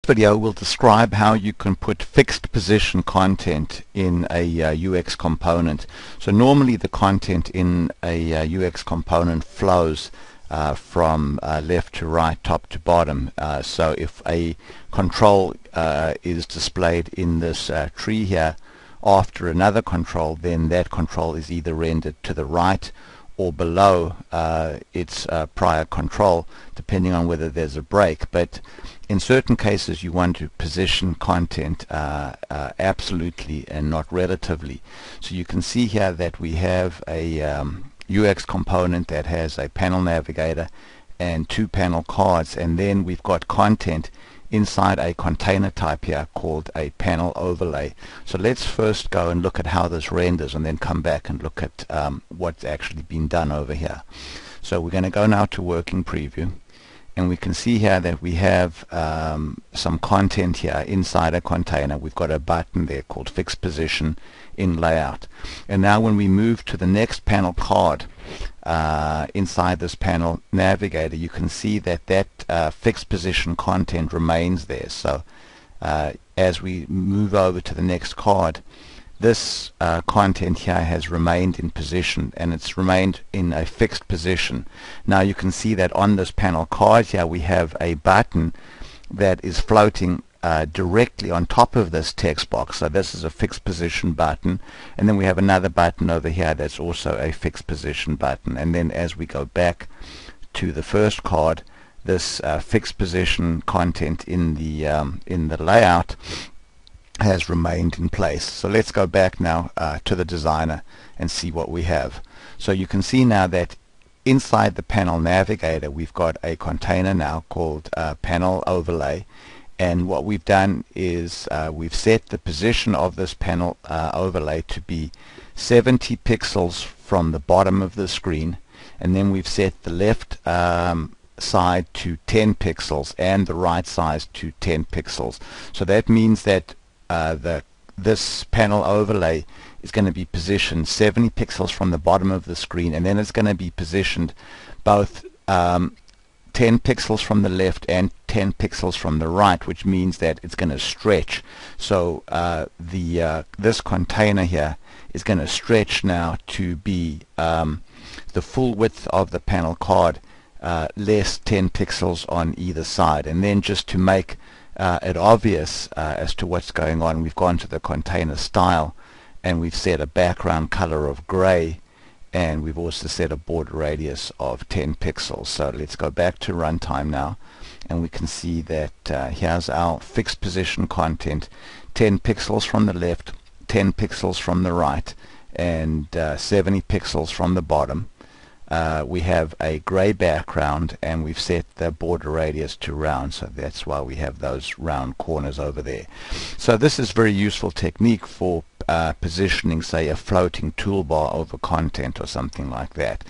video we'll describe how you can put fixed position content in a UX component. So normally the content in a UX component flows from left to right, top to bottom. So if a control is displayed in this tree here after another control, then that control is either rendered to the right or below its prior control, depending on whether there's a break. But in certain cases you want to position content absolutely and not relatively. So you can see here that we have a UX component that has a panel navigator and two panel cards, and then we've got content inside a container type here called a panel overlay. So let's first go and look at how this renders and then come back and look at what's actually been done over here. So we're going to go now to working preview, and we can see here that we have some content here inside a container. We've got a button there called fixed position in layout, and now when we move to the next panel card inside this panel navigator, you can see that that fixed position content remains there. So as we move over to the next card, this content here has remained in position, and it's remained in a fixed position. Now you can see that on this panel card here we have a button that is floating directly on top of this text box. So this is a fixed position button, and then we have another button over here that's also a fixed position button. And then as we go back to the first card, this fixed position content in the layout has remained in place. So let's go back now to the designer and see what we have. So you can see now that inside the panel navigator we've got a container now called PanelOverlay, and what we've done is we've set the position of this panel overlay to be 70 pixels from the bottom of the screen, and then we've set the left side to 10 pixels and the right side to 10 pixels. So that means that this panel overlay is going to be positioned 70 pixels from the bottom of the screen, and then it's going to be positioned both 10 pixels from the left and 10 pixels from the right, which means that it's going to stretch. So this container here is going to stretch now to be the full width of the panel card less 10 pixels on either side. And then just to make it obvious as to what's going on, we've gone to the container style and we've set a background color of gray, and we've also set a border radius of 10 pixels. So let's go back to runtime now, and we can see that here's our fixed position content, 10 pixels from the left, 10 pixels from the right, and 70 pixels from the bottom. We have a gray background, and we've set the border radius to round, so that's why we have those round corners over there. So this is a very useful technique for positioning, say, a floating toolbar over content or something like that.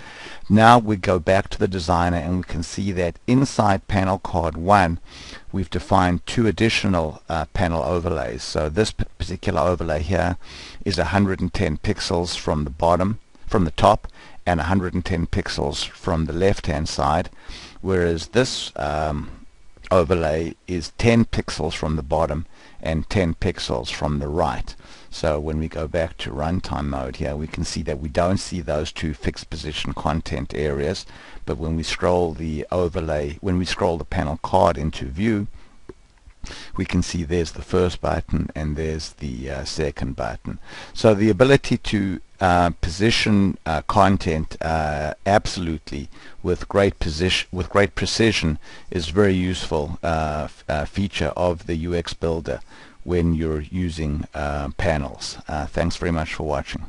Now we go back to the designer, and we can see that inside panel card 1 we've defined two additional panel overlays. So this particular overlay here is 110 pixels from the top, and 110 pixels from the left hand side, whereas this overlay is 10 pixels from the bottom and 10 pixels from the right. So when we go back to runtime mode here, we can see that we don't see those two fixed position content areas, but when we scroll the panel card into view, we can see there's the first button and there's the second button. So the ability to position content absolutely with great precision is a very useful feature of the UX Builder when you're using panels. Thanks very much for watching.